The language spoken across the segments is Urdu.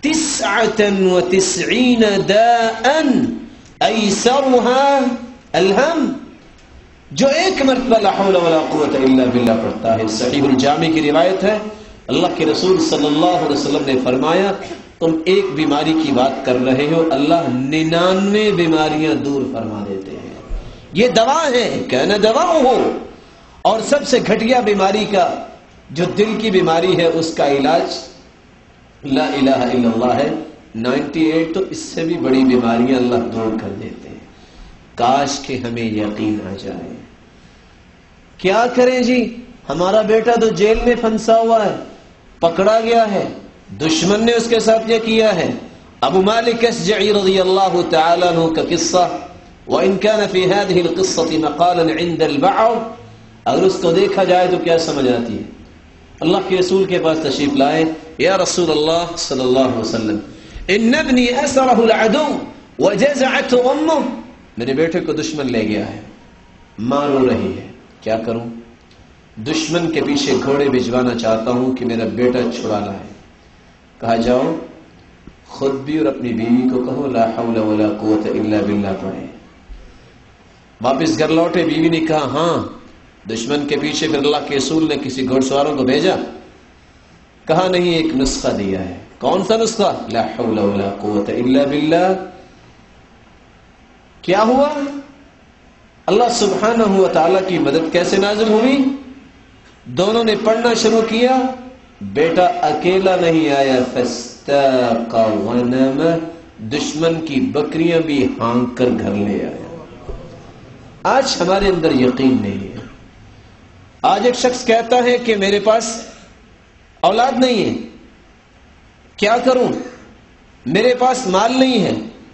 99 داء ایسرها الہم، جو ایک مرتبہ لا حول ولا قوت الا باللہ پڑھتا ہے. صحیح الجامع کی روایت ہے، اللہ کے رسول صلی اللہ علیہ وسلم نے فرمایا تم ایک بیماری کی بات کر رہے ہو، اللہ 99 بیماریاں دور فرما دیتے ہیں. یہ دوا ہے، کہنا دوا ہو. اور سب سے گھٹیا بیماری کا جو دل کی بیماری ہے اس کا علاج لا الہ الا اللہ ہے. 98 تو اس سے بھی بڑی بیماریاں اللہ دور کر دیتے ہیں. کاش کہ ہمیں یقین آ جائے. کیا کریں جی، ہمارا بیٹا تو جیل میں پھنسا ہوا ہے، پکڑا گیا ہے، دشمن نے اس کے ساتھ یہ کیا ہے. ابو مالک اشجعی رضی اللہ تعالیٰ عنہ کا قصہ، وَإِن كَانَ فِي هَذِهِ الْقِصَّةِ مَقَالًا عِنْدَ الْبَعْضِ، اگر اس کو دیکھا جائے تو کیا سمجھ آتی ہے؟ اللہ کے رسول کے پاس تشریف لائے، یا رسول اللہ صلی اللہ علیہ وسلم ان ابنی اسرہ العدو وجزعت امہ، میرے بیٹے کو دشمن لے گیا ہے، ماں رو رہی ہے، کیا کروں؟ دشمن کے پیچھے گھوڑے بھجوانا چاہتا ہوں کہ میرا بیٹا چھڑا لائے. کہا جاؤ خود بھی اور اپنی بیوی کو کہو لا حول ولا قوت الا باللہ پڑھے. واپس گھر لوٹے، بیوی نے کہا ہاں. دشمن کے پیچھے پھر اللہ کے رسول نے کسی گھوڑ سواروں کو بھیجا، کہا نہیں ایک نسخہ دیا ہے. کون سا نسخہ؟ لا حول ولا قوت الا باللہ. کیا ہوا؟ اللہ سبحانہ و تعالی کی مدد کیسے نازل ہوئی؟ دونوں نے پڑھنا شروع کیا. بیٹا اکیلا نہیں آیا، فاستاق ونم، دشمن کی بکریاں بھی ہانک کر گھر لے آیا. آج ہمارے اندر یقین نہیں ہے. آج ایک شخص کہتا ہے کہ میرے پاس اولاد نہیں ہے، کیا کروں؟ میرے پاس مال نہیں ہے.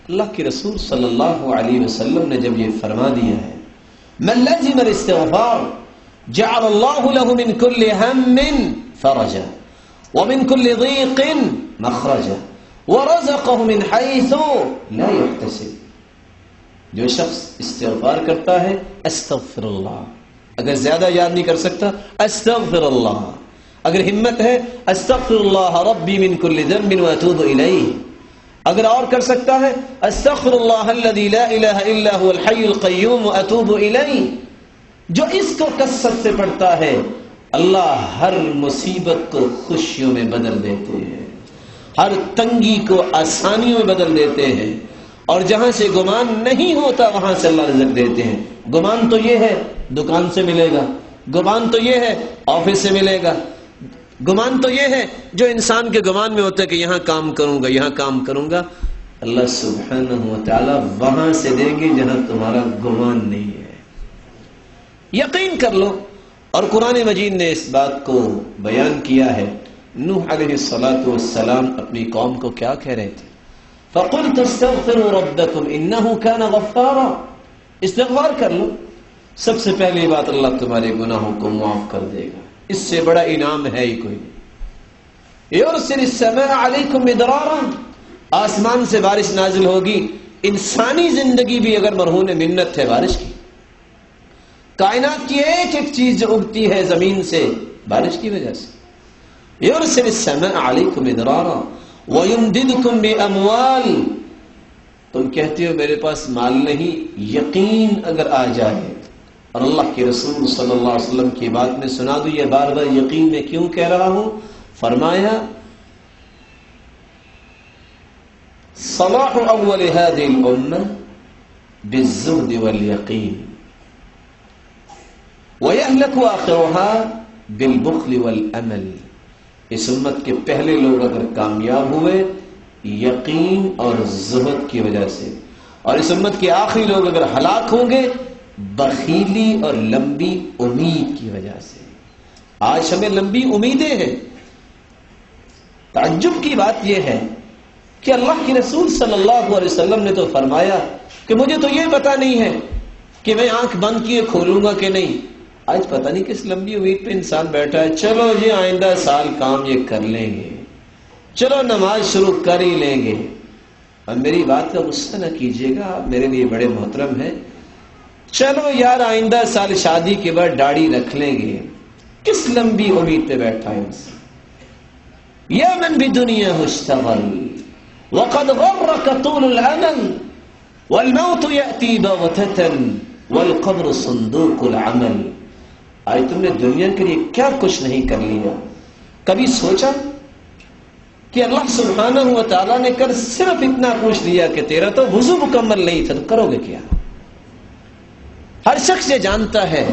اللہ کے رسول صلی اللہ علیہ وسلم نے جب یہ فرما دیا ہے من لزم الاستغفار جعل اللہ له من كل هم فرجا ومن كل ضيق مخرجا ورزقه من حيث لا يحتسب. جو شخص استغفار کرتا ہے استغفر اللہ، اگر زیادہ یاد نہیں کر سکتا استغفر اللہ، اگر ہمت ہے استغفر اللہ ربی من كل ذنب واتوب الیہ، اگر اور کر سکتا ہے استغفر اللہ الذی لا الہ الا هو الحی القیوم واتوب الیہ. جو اس کو کثرت سے پڑھتا ہے اللہ ہر مصیبت کو خوشیوں میں بدل دیتے ہیں، ہر تنگی کو آسانیوں میں بدل دیتے ہیں، اور جہاں سے گمان نہیں ہوتا وہاں سے اللہ رزق دیتے ہیں. گمان تو یہ ہے دکان سے ملے گا، گمان تو یہ ہے آفس سے ملے گا، گمان تو یہ ہے جو انسان کے گمان میں ہوتا ہے کہ یہاں کام کروں گا یہاں کام کروں گا. اللہ سبحانہ و تعالی وہاں سے دیں گے جہاں تمہارا گمان نہیں ہے. یقین کر لو. اور قرآن مجید نے اس بات کو بیان کیا ہے. نوح علیہ الصلاۃ والسلام اپنی قوم کو کیا کہہ رہے تھے؟ فَقُلْتَ اسْتَغْفِرُوا رَبَّكُمْ إِنَّهُ كَانَ غَفَّارًا. استغفار کر لو، سب سے پہلی بات اللہ تمہارے گناہوں کو معاف کر دے گا. اس سے بڑا انعام ہے ہی کوئی. یرسل السماء علیکم مدرارا، آسمان سے بارش نازل ہوگی. انسانی زندگی بھی اگر مرہون منت ہے بارش کی. کائنات کی ایک ایک چیز جو اگتی ہے زمین سے بارش کی وجہ سے. یرسل السماء علیکم مدرارا وَيُمْدِدْكُمْ بِأَمْوَالٍ. تم کہتے ہو میرے پاس مال نہیں، یقین اگر آ جائے، اور اللہ کے رسول صلی اللہ علیہ وسلم کی بات میں سنا دوں یہ بار بار یقین میں کیوں کہہ رہا ہوں. فرمایا صلاح اول هذه الامه بالزهد واليقين ويهلك آخرها بالبخل والامل. اس امت کے پہلے لوگ اگر کامیاب ہوئے یقین اور زہد کی وجہ سے، اور اس امت کے آخری لوگ اگر ہلاک ہوں گے بخیلی اور لمبی امید کی وجہ سے. آج ہمیں لمبی امیدیں ہیں. تعجب کی بات یہ ہے کہ اللہ کے رسول صلی اللہ علیہ وسلم نے تو فرمایا کہ مجھے تو یہ پتا نہیں ہے کہ میں آنکھ بند کیے کھولوں گا کہ نہیں. آج پتہ نہیں کس لمبی امید پہ انسان بیٹھا ہے. چلو یہ آئندہ سال کام یہ کر لیں گے، چلو نماز شروع کر ہی لیں گے. اور میری بات کا غصہ نہ کیجیے گا، آپ میرے لیے بڑے محترم ہیں. چلو یار آئندہ سال شادی کے بعد داڑھی رکھ لیں گے. کس لمبی امید پہ بیٹھا ہے انسان؟ یا من بدنیا اشتغل وقد غرك طول الامل والموت یأتی بغتة والقبر صندوق العمل. آج تم نے دنیا کے لیے کیا کچھ نہیں کر لیا؟ کبھی سوچا کہ اللہ سبحانہ و تعالیٰ نے کر صرف اتنا پوچھ لیا کہ تیرا تو وضو مکمل نہیں تھا، تو کرو گے کیا؟ ہر شخص یہ جانتا ہے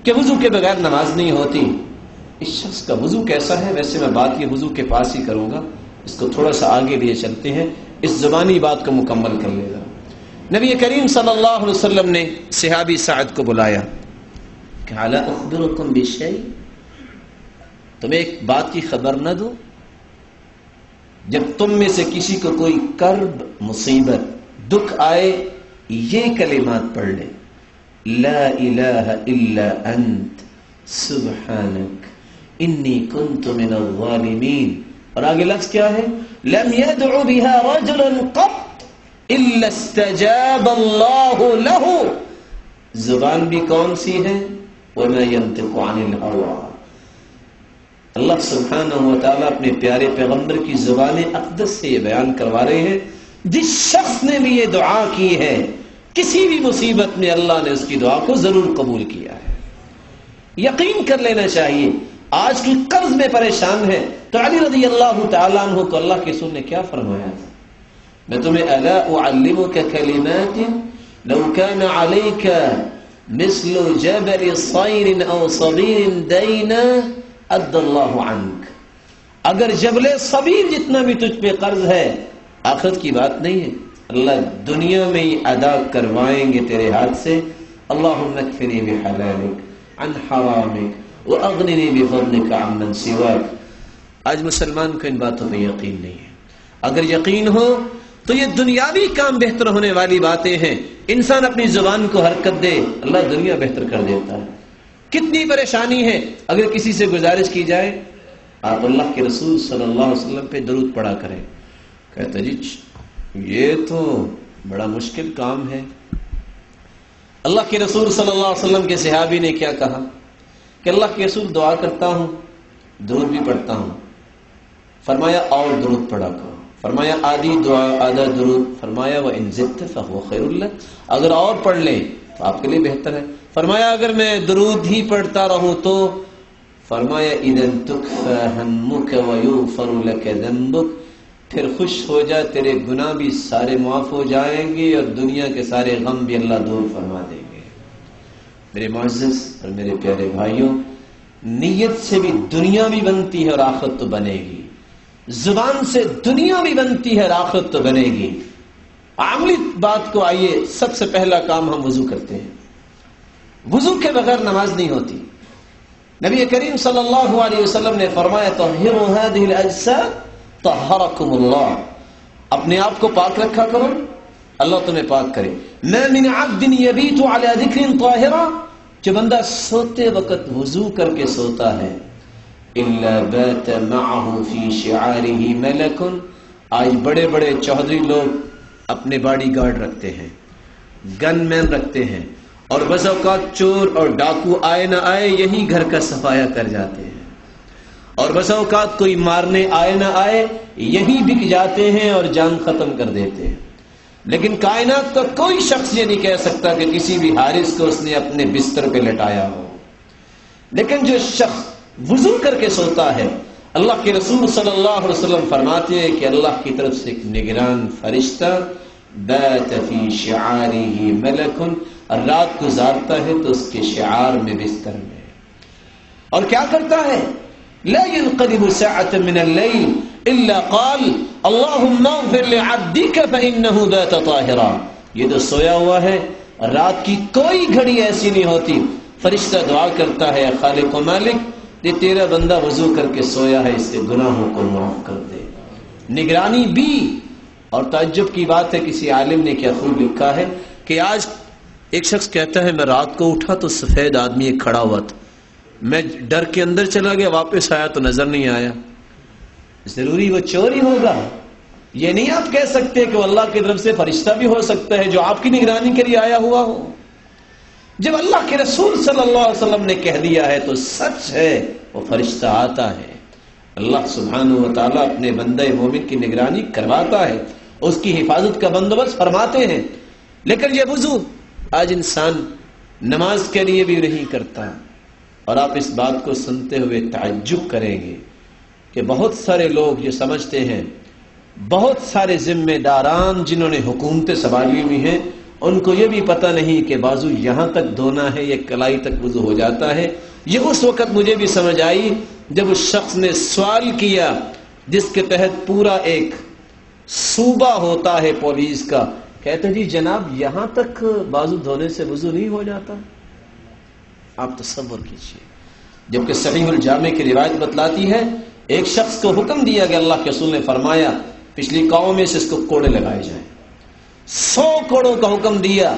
کہ وضو کے بغیر نماز نہیں ہوتی. اس شخص کا وضو کیسا ہے؟ ویسے میں بات یہ وضو کے پاس ہی کروں گا، اس کو تھوڑا سا آگے لیے چلتے ہیں، اس زبانی بات کو مکمل کر لے گا. نبی کریم صلی اللہ علیہ وسلم نے صحابی سعد کو بلایا کہ الا اخبرکم بشیء، تمہیں ایک بات کی خبر نہ دوں؟ جب تم میں سے کسی کو کوئی کرب، مصیبت، دکھ آئے، یہ کلمات پڑھ لے، لا الہ الا انت سبحانک انی کنت من الظالمین. اور آگے لفظ کیا ہے؟ لم يدع بها رجل قط الا استجاب اللہ له. زبان بھی کون سی ہے؟ وما ينطق عن الهوى. اللہ سبحانہ و تعالیٰ اپنے پیارے پیغمبر کی زبان اقدس سے یہ بیان کروا رہے ہیں، جس شخص نے بھی یہ دعا کی ہے کسی بھی مصیبت میں اللہ نے اس کی دعا کو ضرور قبول کیا ہے. یقین کر لینا چاہیے. آج کی قرض میں پریشان ہے تو علی رضی اللہ تعالیٰ عنہ کو اللہ کے رسول نے کیا فرمایا؟ میں تمہیں الا اعلمک کلمات لو کان علیک مثل جبل صیر او صغیر دینا اد اللہ عنک. اگر جبل صبیر جتنا بھی تجھ پہ قرض ہے، آخرت کی بات نہیں ہے، اللہ دنیا میں ہی ادا کروائیں گے تیرے ہاتھ سے. اللہم اکفنی بحلالک عن حرامک واغننی بفضلک عمن سواک. آج مسلمان کو ان باتوں میں یقین نہیں ہے. اگر یقین ہو تو یہ دنیاوی کام بہتر ہونے والی باتیں ہیں. انسان اپنی زبان کو حرکت دے، اللہ دنیا بہتر کر دیتا ہے. کتنی پریشانی ہے، اگر کسی سے گزارش کی جائے آپ اللہ کے رسول صلی اللہ علیہ وسلم پہ درود پڑھا کریں، کہتے جی یہ تو بڑا مشکل کام ہے. اللہ کے رسول صلی اللہ علیہ وسلم کے صحابی نے کیا کہا کہ اللہ کے رسول دعا کرتا ہوں، درود بھی پڑھتا ہوں. فرمایا اور درود پڑھا کرو. فرمایا آدھی دعا آدھا درود. فرمایا وَإِن زِدْتَ فَهُوَ خَيْرٌ لَكَ، اگر اور پڑھ لیں تو آپ کے لیے بہتر ہے. فرمایا اگر میں درود ہی پڑھتا رہوں تو؟ فرمایا اِذًا تُكْفَى هَمُّكَ وَيُغْفَرُ لَكَ ذَنبُكَ، پھر خوش ہو جا، تیرے گناہ بھی سارے معاف ہو جائیں گے اور دنیا کے سارے غم بھی اللہ دور فرما دیں گے. میرے معزز اور میرے پیارے بھائیوں، نیت سے بھی دنیا بھی بنتی ہے اور آخرت تو بنے گی. زبان سے دنیا بھی بنتی ہے اور آخرت تو بنے گی. عملی بات کو آئیے، سب سے پہلا کام ہم وضو کرتے ہیں. وضو کے بغیر نماز نہیں ہوتی. نبی کریم صلی اللہ علیہ وسلم نے فرمایا طہروا هذه الاجساد طہرکم اللہ، اپنے آپ کو پاک رکھا کرو، اللہ تمہیں پاک کرے. ما من عبد یبیت علی ذکر طاہرا، جو بندہ سوتے وقت وضو کر کے سوتا ہے، الا بات معه فی شعارہ ملک. آج بڑے بڑے چودھری لوگ اپنے باڈی گارڈ رکھتے ہیں، گن مین رکھتے ہیں، اور بس اوقات چور اور ڈاکو آئے نہ آئے یہی گھر کا صفایا کر جاتے ہیں، اور بس اوقات کوئی مارنے آئے نہ آئے یہی بک جاتے ہیں اور جان ختم کر دیتے ہیں. لیکن کائنات کا کوئی شخص یہ نہیں کہہ سکتا کہ کسی بھی حارس کو اس نے اپنے بستر پہ لٹایا ہو. لیکن جو شخص وضو کر کے سوتا ہے، اللہ کے رسول صلی اللہ علیہ وسلم فرماتے ہیں کہ اللہ کی طرف سے ایک نگران فرشتہ بات فی شعارہ ملک، رات گزارتا ہے تو اس کے شعار میں بستر میں، اور کیا کرتا ہے؟ لا ينقلب ساعة من الليل الا قال اللهم اغفر لعبدك فانه بات طاهرا. یہ تو سویا ہوا ہے، رات کی کوئی گھڑی ایسی نہیں ہوتی فرشتہ دعا کرتا ہے خالق و مالک یہ تیرا بندہ وضو کر کے سویا ہے، اس کے گناہوں کو معاف کر دے. نگرانی بھی. اور تعجب کی بات ہے، کسی عالم نے کیا خوب لکھا ہے کہ آج ایک شخص کہتا ہے میں رات کو اٹھا تو سفید آدمی ایک کھڑا ہوا تھا، میں ڈر کے اندر چلا گیا، واپس آیا تو نظر نہیں آیا. ضروری وہ چور ہی ہوگا؟ یہ نہیں آپ کہہ سکتے کہ وہ اللہ کی طرف سے فرشتہ بھی ہو سکتا ہے جو آپ کی نگرانی کے لیے آیا ہوا ہو. جب اللہ کے رسول صلی اللہ علیہ وسلم نے کہہ دیا ہے تو سچ ہے، وہ فرشتہ آتا ہے. اللہ سبحانہ و تعالیٰ اپنے بندہ مومن کی نگرانی کرواتا ہے، اس کی حفاظت کا بندوبست فرماتے ہیں، لیکن یہ وضو آج انسان نماز کے لیے بھی نہیں کرتا۔ اور آپ اس بات کو سنتے ہوئے تعجب کریں گے کہ بہت سارے لوگ یہ سمجھتے ہیں، بہت سارے ذمہ داران جنہوں نے حکومتیں سنبھالی ہوئی ہیں، ان کو یہ بھی پتہ نہیں کہ بازو یہاں تک دھونا ہے، یہ کلائی تک وضو ہو جاتا ہے۔ یہ اس وقت مجھے بھی سمجھ آئی جب اس شخص نے سوال کیا جس کے تحت پورا ایک صوبہ ہوتا ہے پولیس کا، کہتے جی جناب یہاں تک بازو دھونے سے وضو نہیں ہو جاتا؟ آپ تصور کیجئے، جبکہ صحیح الجامع کی روایت بتلاتی ہے ایک شخص کو حکم دیا گیا، اللہ کے رسول نے فرمایا پچھلی قوم میں سے اس کو کوڑے لگائے جائیں، 100 کوڑوں کا حکم دیا،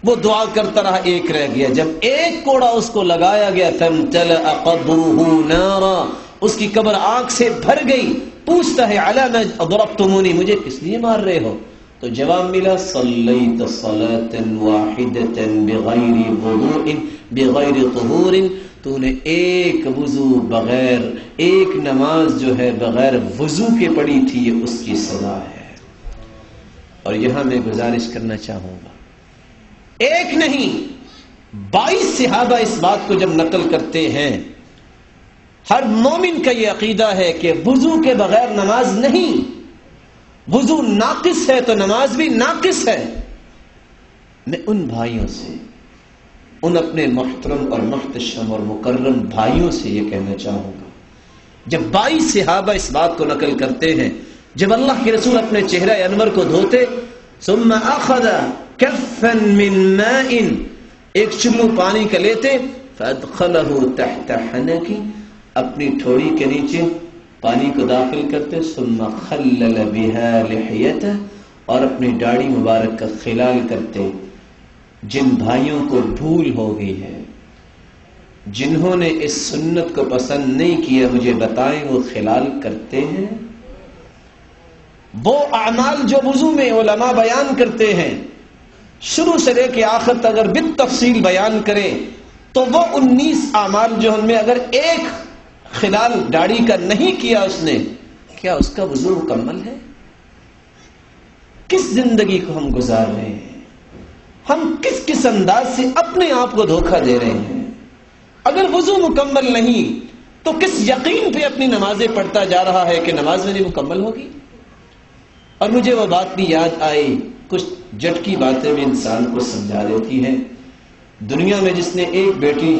وہ دعا کرتا رہا، ایک رہ گیا، جب ایک کوڑا اس کو لگایا گیا فامتلأ قبره نارا، اس کی قبر آگ سے بھر گئی، پوچھتا ہے علی ما ضربتمونی، مجھے کس لیے مار رہے ہو؟ تو جواب ملا صلیت صلاۃ واحدۃ بغیر وضوء بغیر طہور، تو نے ایک وضو بغیر، ایک نماز جو ہے بغیر وضو کے پڑھی تھی، یہ اس کی سزا ہے۔ اور یہاں میں گزارش کرنا چاہوں گا، ایک نہیں 22 صحابہ اس بات کو جب نقل کرتے ہیں، ہر مومن کا یہ عقیدہ ہے کہ وضو کے بغیر نماز نہیں، وضو ناقص ہے تو نماز بھی ناقص ہے۔ میں ان بھائیوں سے، ان اپنے محترم اور محتشم اور مکرم بھائیوں سے یہ کہنا چاہوں گا، جب 22 صحابہ اس بات کو نقل کرتے ہیں، جب اللہ کے رسول اپنے چہرہ انور کو دھوتے، ثم اخذ کفا من ماء، ایک چلو پانی کا لیتے، فادخلہ تحت حنکی، اپنی ٹھوڑی کے نیچے پانی کو داخل کرتے، ثم خلل بها لحیتہ، اور اپنی داڑھی مبارک کا خلال کرتے۔ جن بھائیوں کو بھول ہو گئی ہے، جنہوں نے اس سنت کو پسند نہیں کیا، مجھے بتائیں وہ خلال کرتے ہیں؟ وہ اعمال جو وضو میں علماء بیان کرتے ہیں، شروع سے لے کے آخر تک اگر بالتفصیل بیان کریں تو وہ 19 اعمال جو ان میں اگر ایک خلال داڑھی کا نہیں کیا اس نے، کیا اس کا وضو مکمل ہے؟ کس زندگی کو ہم گزار رہے ہیں؟ ہم کس انداز سے اپنے آپ کو دھوکہ دے رہے ہیں؟ اگر وضو مکمل نہیں تو کس یقین پہ اپنی نمازیں پڑھتا جا رہا ہے کہ نماز میری مکمل ہوگی؟ اور مجھے وہ بات بھی یاد آئی، کچھ جٹکی باتیں بھی انسان کو سمجھا دیتی ہیں۔ دنیا میں جس نے ایک بیٹی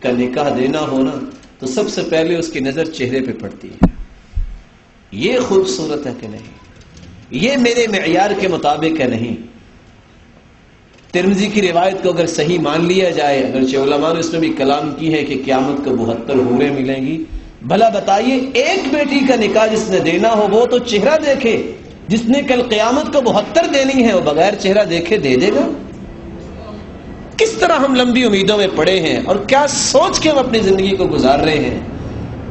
کا نکاح دینا ہونا تو سب سے پہلے اس کی نظر چہرے پہ پڑتی ہے، یہ خوبصورت ہے کہ نہیں، یہ میرے معیار کے مطابق ہے نہیں۔ ترمذی کی روایت کو اگر صحیح مان لیا جائے، اگرچہ علماء نے اس میں بھی کلام کی ہے کہ قیامت کو 72 حوریں ملیں گی، بھلا بتائیے ایک بیٹی کا نکاح جس نے دینا ہو وہ تو چہرہ دیکھے، جس نے کل قیامت کو 72 دینی ہے وہ بغیر چہرہ دیکھے دے دے گا؟ کس طرح ہم لمبی امیدوں میں پڑے ہیں اور کیا سوچ کے ہم اپنی زندگی کو گزار رہے ہیں،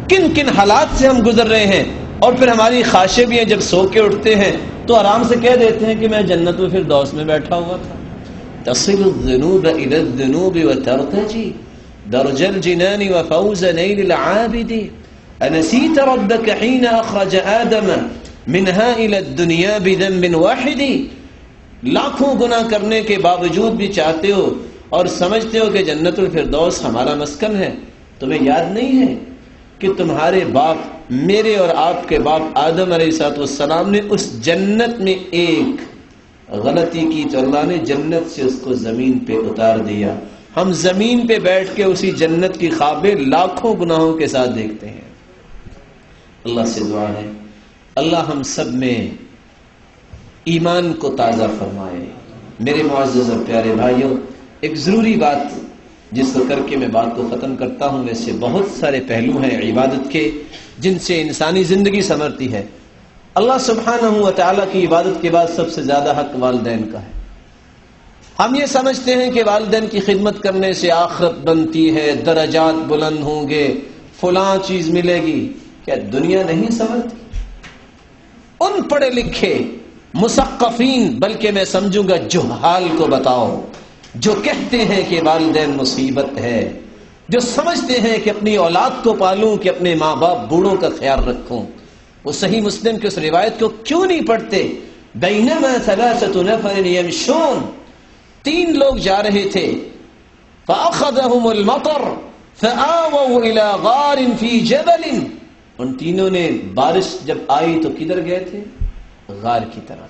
کن کن حالات سے ہم گزر رہے ہیں، اور پھر ہماری خواہشیں بھی ہیں جب سو کے اٹھتے ہیں تو آرام سے کہہ دیتے ہیں کہ میں جنت میں فردوس میں بیٹھا ہوا تھا۔ تصل الذنوب الى الذنوب وترتجي درج الجنان وفوز نيل العابد انسيت ربك حين اخرج آدم منها الى الدنيا بذنب واحد، لاکھوں گناہ کرنے کے باوجود بھی چاہتے ہو اور سمجھتے ہو کہ جنت الفردوس ہمارا مسکن ہے۔ تمہیں یاد نہیں ہے کہ تمہارے باپ، میرے اور آپ کے باپ آدم علیہ السلام نے اس جنت میں ایک غلطی کی تو اللہ نے جنت سے اس کو زمین پہ اتار دیا۔ ہم زمین پہ بیٹھ کے اسی جنت کی خوابیں لاکھوں گناہوں کے ساتھ دیکھتے ہیں۔ اللہ سے دعا ہے اللہ ہم سب میں ایمان کو تازہ فرمائے۔ میرے معزز اور پیارے بھائیوں، ایک ضروری بات جس کو کر کے میں بات کو ختم کرتا ہوں، ویسے بہت سارے پہلو ہیں عبادت کے جن سے انسانی زندگی سنورتی ہے۔ اللہ سبحانہ و تعالیٰ کی عبادت کے بعد سب سے زیادہ حق والدین کا ہے۔ ہم یہ سمجھتے ہیں کہ والدین کی خدمت کرنے سے آخرت بنتی ہے، درجات بلند ہوں گے، فلاں چیز ملے گی۔ کیا دنیا نہیں سمجھتی؟ ان پڑھے لکھے مثقفین، بلکہ میں سمجھوں گا جہال کو بتاؤ جو کہتے ہیں کہ والدین مصیبت ہے، جو سمجھتے ہیں کہ اپنی اولاد کو پالوں، کہ اپنے ماں باپ بوڑھوں کا خیال رکھوں، وہ صحیح مسلم کی اس روایت کو کیوں نہیں پڑھتے؟ بینما ثلاثۃ نفر یمشون، 3 لوگ جا رہے تھے، فاخذهم المطر فآووا الى غار في جبل، ان تینوں نے بارش جب آئی تو کدھر گئے تھے؟ غار کی طرف۔